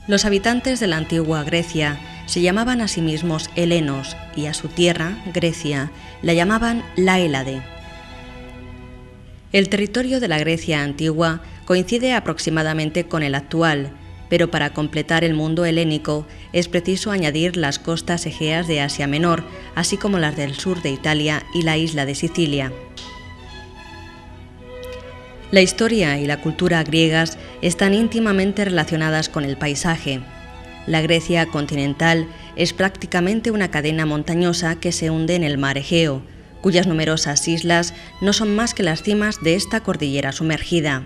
Los habitantes de la antigua Grecia se llamaban a sí mismos helenos y a su tierra, Grecia, la llamaban la Hélade. El territorio de la Grecia antigua coincide aproximadamente con el actual, pero para completar el mundo helénico es preciso añadir las costas egeas de Asia Menor, así como las del sur de Italia y la isla de Sicilia. La historia y la cultura griegas están íntimamente relacionadas con el paisaje. La Grecia continental es prácticamente una cadena montañosa que se hunde en el mar Egeo, cuyas numerosas islas no son más que las cimas de esta cordillera sumergida.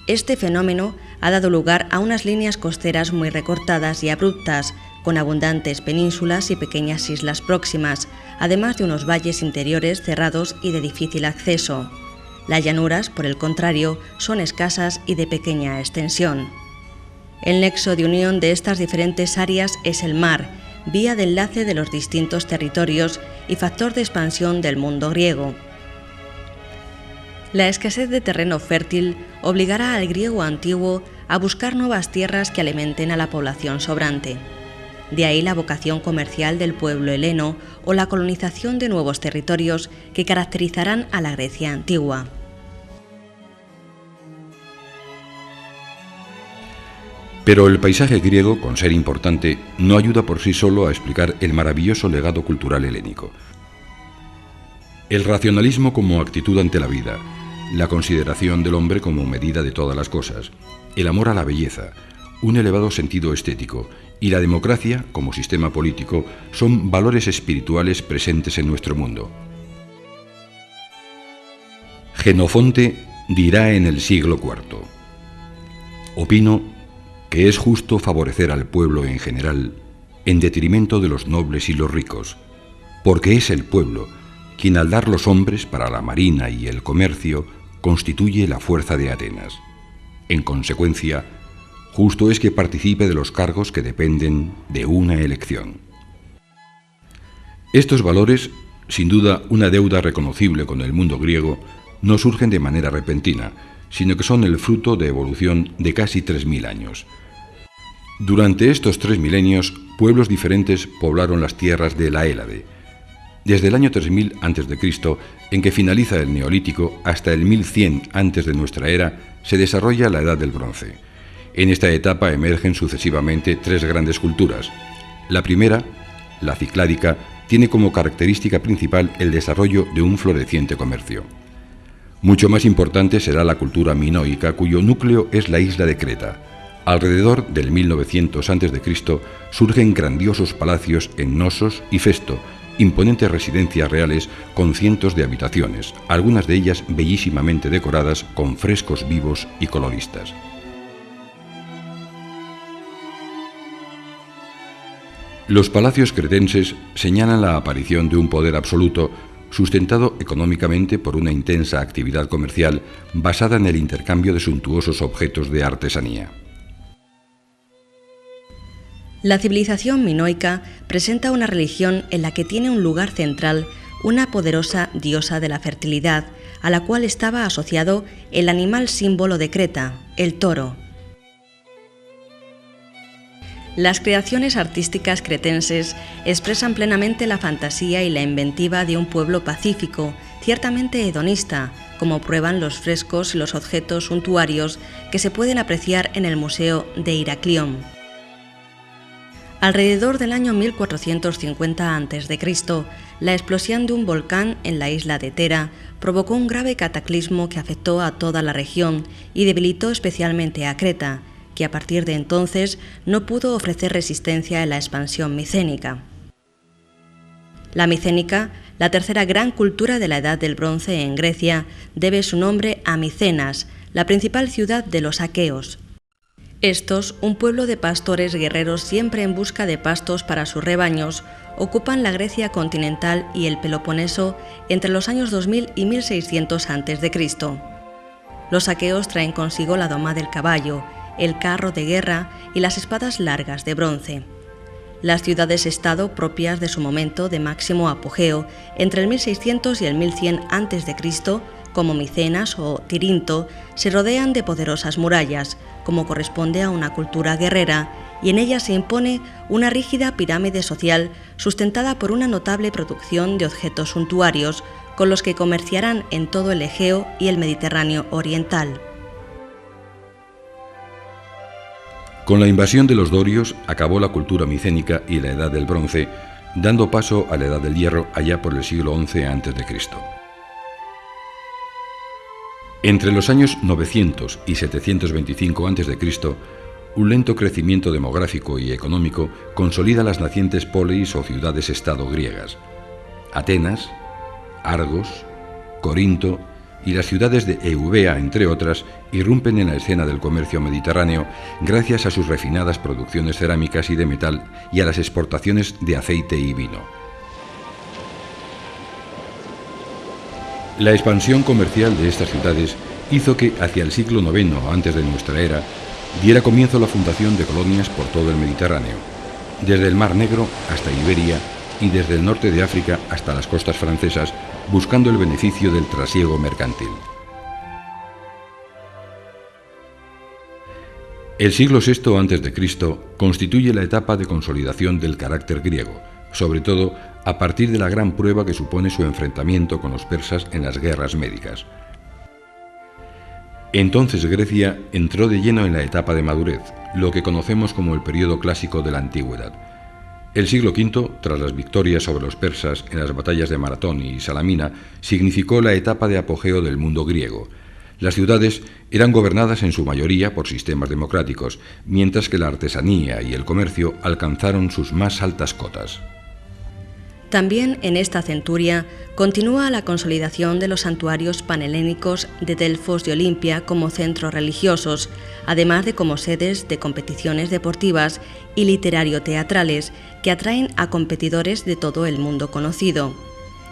Este fenómeno ha dado lugar a unas líneas costeras muy recortadas y abruptas, con abundantes penínsulas y pequeñas islas próximas, además de unos valles interiores cerrados y de difícil acceso. Las llanuras, por el contrario, son escasas y de pequeña extensión. El nexo de unión de estas diferentes áreas es el mar, vía de enlace de los distintos territorios y factor de expansión del mundo griego. La escasez de terreno fértil obligará al griego antiguo a buscar nuevas tierras que alimenten a la población sobrante. De ahí la vocación comercial del pueblo heleno o la colonización de nuevos territorios que caracterizarán a la Grecia antigua. Pero el paisaje griego, con ser importante, no ayuda por sí solo a explicar el maravilloso legado cultural helénico. El racionalismo como actitud ante la vida, la consideración del hombre como medida de todas las cosas, el amor a la belleza, un elevado sentido estético y la democracia como sistema político son valores espirituales presentes en nuestro mundo. Jenofonte dirá en el siglo IV: opino que es justo favorecer al pueblo en general en detrimento de los nobles y los ricos, porque es el pueblo quien al dar los hombres para la marina y el comercio constituye la fuerza de Atenas. En consecuencia, justo es que participe de los cargos que dependen de una elección. Estos valores, sin duda una deuda reconocible con el mundo griego, no surgen de manera repentina, sino que son el fruto de evolución de casi 3000 años. Durante estos 3 milenios, pueblos diferentes poblaron las tierras de la Hélade. Desde el año 3000 a.C., en que finaliza el Neolítico, hasta el 1100 antes de nuestra era, se desarrolla la Edad del Bronce. En esta etapa emergen sucesivamente 3 grandes culturas. La primera, la cicládica, tiene como característica principal el desarrollo de un floreciente comercio. Mucho más importante será la cultura minoica, cuyo núcleo es la isla de Creta. Alrededor del 1900 a.C. surgen grandiosos palacios en Nosos y Festo, imponentes residencias reales con cientos de habitaciones, algunas de ellas bellísimamente decoradas con frescos vivos y coloristas. Los palacios cretenses señalan la aparición de un poder absoluto sustentado económicamente por una intensa actividad comercial basada en el intercambio de suntuosos objetos de artesanía. La civilización minoica presenta una religión en la que tiene un lugar central una poderosa diosa de la fertilidad, a la cual estaba asociado el animal símbolo de Creta, el toro. Las creaciones artísticas cretenses expresan plenamente la fantasía y la inventiva de un pueblo pacífico, ciertamente hedonista, como prueban los frescos y los objetos suntuarios que se pueden apreciar en el Museo de Heraclión. Alrededor del año 1450 a.C., la explosión de un volcán en la isla de Tera provocó un grave cataclismo que afectó a toda la región y debilitó especialmente a Creta, que a partir de entonces no pudo ofrecer resistencia a la expansión micénica. La micénica, la tercera gran cultura de la Edad del Bronce en Grecia, debe su nombre a Micenas, la principal ciudad de los aqueos. Estos, un pueblo de pastores guerreros siempre en busca de pastos para sus rebaños, ocupan la Grecia continental y el Peloponeso entre los años 2000 y 1600 a.C. Los aqueos traen consigo la doma del caballo, el carro de guerra y las espadas largas de bronce. Las ciudades-estado propias de su momento de máximo apogeo, entre el 1600 y el 1100 a.C., como Micenas o Tirinto, se rodean de poderosas murallas, como corresponde a una cultura guerrera, y en ella se impone una rígida pirámide social sustentada por una notable producción de objetos suntuarios con los que comerciarán en todo el Egeo y el Mediterráneo oriental. Con la invasión de los dorios acabó la cultura micénica y la Edad del Bronce, dando paso a la Edad del Hierro allá por el siglo XI a.C. Entre los años 900 y 725 a.C., un lento crecimiento demográfico y económico consolida las nacientes polis o ciudades-estado griegas. Atenas, Argos, Corinto y las ciudades de Eubea, entre otras, irrumpen en la escena del comercio mediterráneo gracias a sus refinadas producciones cerámicas y de metal y a las exportaciones de aceite y vino. La expansión comercial de estas ciudades hizo que hacia el siglo IX antes de nuestra era diera comienzo la fundación de colonias por todo el Mediterráneo, desde el Mar Negro hasta Iberia y desde el norte de África hasta las costas francesas, buscando el beneficio del trasiego mercantil. El siglo VI a.C. constituye la etapa de consolidación del carácter griego, sobre todo a partir de la gran prueba que supone su enfrentamiento con los persas en las guerras médicas. Entonces Grecia entró de lleno en la etapa de madurez, lo que conocemos como el período clásico de la antigüedad. El siglo V, tras las victorias sobre los persas en las batallas de Maratón y Salamina, significó la etapa de apogeo del mundo griego. Las ciudades eran gobernadas en su mayoría por sistemas democráticos, mientras que la artesanía y el comercio alcanzaron sus más altas cotas. También en esta centuria continúa la consolidación de los santuarios panhelénicos de Delfos y Olimpia como centros religiosos, además de como sedes de competiciones deportivas y literario-teatrales que atraen a competidores de todo el mundo conocido.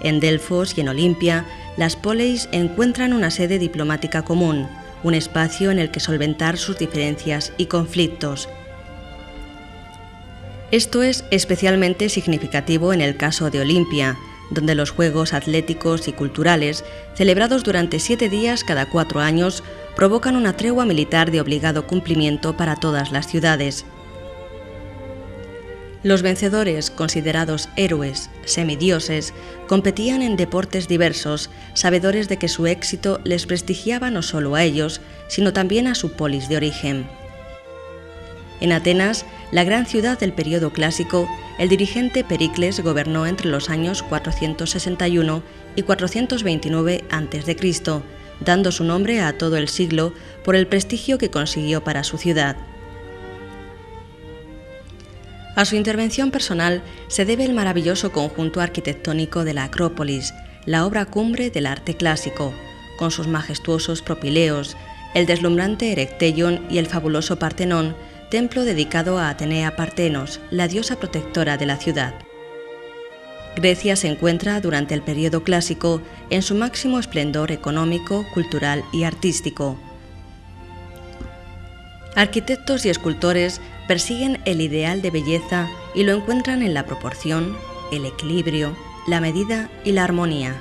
En Delfos y en Olimpia, las poleis encuentran una sede diplomática común, un espacio en el que solventar sus diferencias y conflictos. Esto es especialmente significativo en el caso de Olimpia, donde los Juegos Atléticos y Culturales, celebrados durante 7 días cada 4 años, provocan una tregua militar de obligado cumplimiento para todas las ciudades. Los vencedores, considerados héroes, semidioses, competían en deportes diversos, sabedores de que su éxito les prestigiaba no solo a ellos, sino también a su polis de origen. En Atenas, la gran ciudad del período clásico, el dirigente Pericles gobernó entre los años 461 y 429 a.C., dando su nombre a todo el siglo por el prestigio que consiguió para su ciudad. A su intervención personal se debe el maravilloso conjunto arquitectónico de la Acrópolis, la obra cumbre del arte clásico, con sus majestuosos propileos, el deslumbrante Erecteion y el fabuloso Partenón, templo dedicado a Atenea Partenos, la diosa protectora de la ciudad. Grecia se encuentra durante el período clásico en su máximo esplendor económico, cultural y artístico. Arquitectos y escultores persiguen el ideal de belleza y lo encuentran en la proporción, el equilibrio, la medida y la armonía.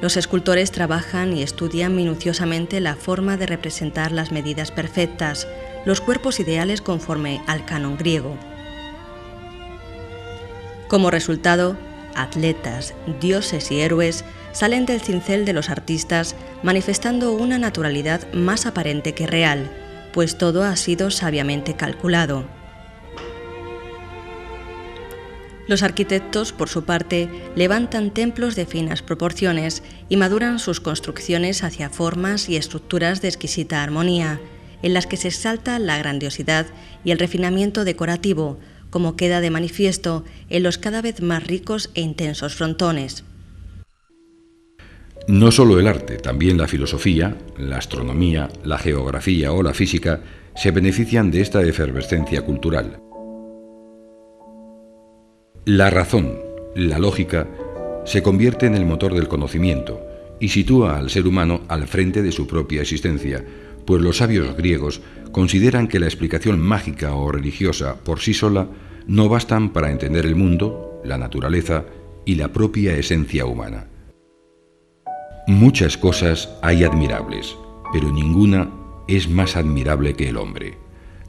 Los escultores trabajan y estudian minuciosamente la forma de representar las medidas perfectas, los cuerpos ideales conforme al canon griego. Como resultado, atletas, dioses y héroes salen del cincel de los artistas manifestando una naturalidad más aparente que real, pues todo ha sido sabiamente calculado. Los arquitectos, por su parte, levantan templos de finas proporciones y maduran sus construcciones hacia formas y estructuras de exquisita armonía, en las que se exalta la grandiosidad y el refinamiento decorativo, como queda de manifiesto en los cada vez más ricos e intensos frontones. No solo el arte, también la filosofía, la astronomía, la geografía o la física se benefician de esta efervescencia cultural. La razón, la lógica, se convierte en el motor del conocimiento y sitúa al ser humano al frente de su propia existencia, pues los sabios griegos consideran que la explicación mágica o religiosa por sí sola no bastan para entender el mundo, la naturaleza y la propia esencia humana. Muchas cosas hay admirables, pero ninguna es más admirable que el hombre.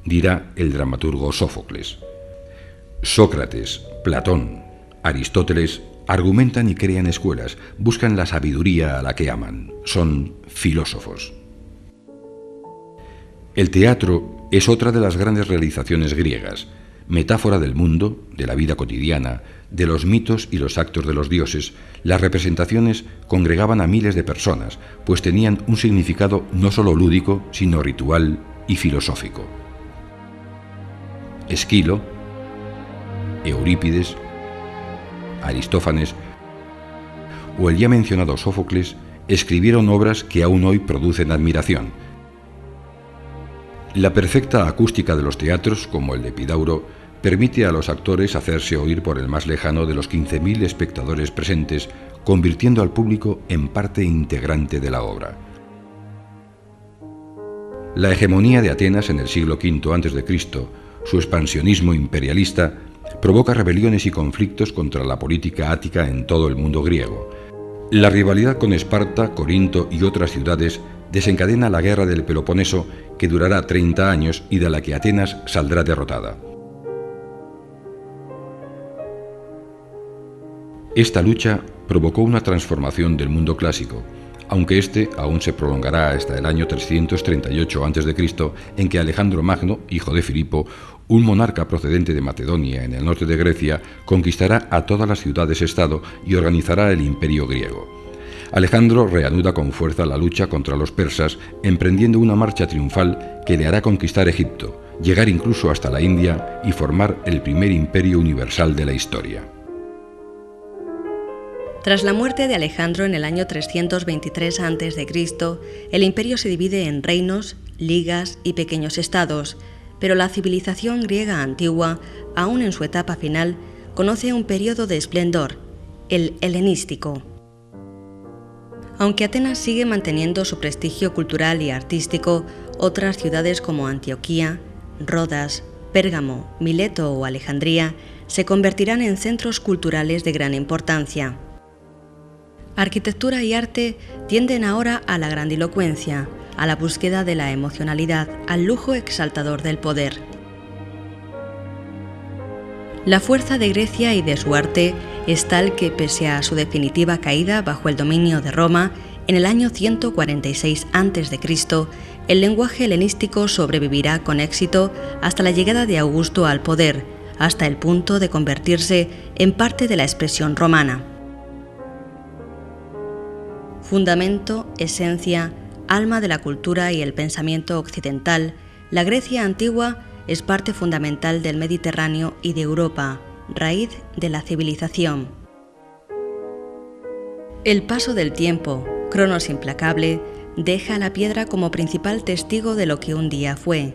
dirá el dramaturgo Sófocles. Sócrates, Platón, Aristóteles argumentan y crean escuelas, buscan la sabiduría a la que aman, son filósofos. El teatro es otra de las grandes realizaciones griegas, metáfora del mundo, de la vida cotidiana, de los mitos y los actos de los dioses. Las representaciones congregaban a miles de personas, pues tenían un significado no solo lúdico, sino ritual y filosófico. Esquilo, Eurípides, Aristófanes o el ya mencionado Sófocles escribieron obras que aún hoy producen admiración. La perfecta acústica de los teatros, como el de Epidauro, permite a los actores hacerse oír por el más lejano de los 15.000 espectadores presentes, convirtiendo al público en parte integrante de la obra. La hegemonía de Atenas en el siglo V a.C., su expansionismo imperialista, provoca rebeliones y conflictos contra la política ática en todo el mundo griego. La rivalidad con Esparta, Corinto y otras ciudades desencadena la guerra del Peloponeso, que durará 30 años y de la que Atenas saldrá derrotada. Esta lucha provocó una transformación del mundo clásico, aunque este aún se prolongará hasta el año 338 a.C., en que Alejandro Magno, hijo de Filipo, un monarca procedente de Macedonia en el norte de Grecia, conquistará a todas las ciudades-estado y organizará el imperio griego. Alejandro reanuda con fuerza la lucha contra los persas, emprendiendo una marcha triunfal que le hará conquistar Egipto, llegar incluso hasta la India y formar el primer imperio universal de la historia. Tras la muerte de Alejandro en el año 323 a.C., el imperio se divide en reinos, ligas y pequeños estados, pero la civilización griega antigua, aún en su etapa final, conoce un periodo de esplendor, el helenístico. Aunque Atenas sigue manteniendo su prestigio cultural y artístico, otras ciudades como Antioquía, Rodas, Pérgamo, Mileto o Alejandría se convertirán en centros culturales de gran importancia. Arquitectura y arte tienden ahora a la grandilocuencia, a la búsqueda de la emocionalidad, al lujo exaltador del poder. La fuerza de Grecia y de su arte es tal que, pese a su definitiva caída bajo el dominio de Roma, en el año 146 a.C., el lenguaje helenístico sobrevivirá con éxito hasta la llegada de Augusto al poder, hasta el punto de convertirse en parte de la expresión romana. Fundamento, esencia, alma de la cultura y el pensamiento occidental, la Grecia antigua es parte fundamental del Mediterráneo y de Europa, raíz de la civilización. El paso del tiempo, Cronos implacable, deja a la piedra como principal testigo de lo que un día fue.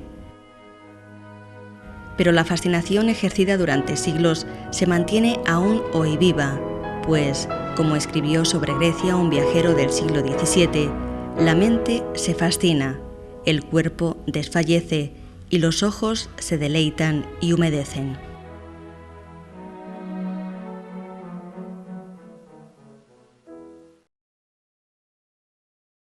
Pero la fascinación ejercida durante siglos se mantiene aún hoy viva, pues, como escribió sobre Grecia un viajero del siglo XVII, la mente se fascina, el cuerpo desfallece y los ojos se deleitan y humedecen.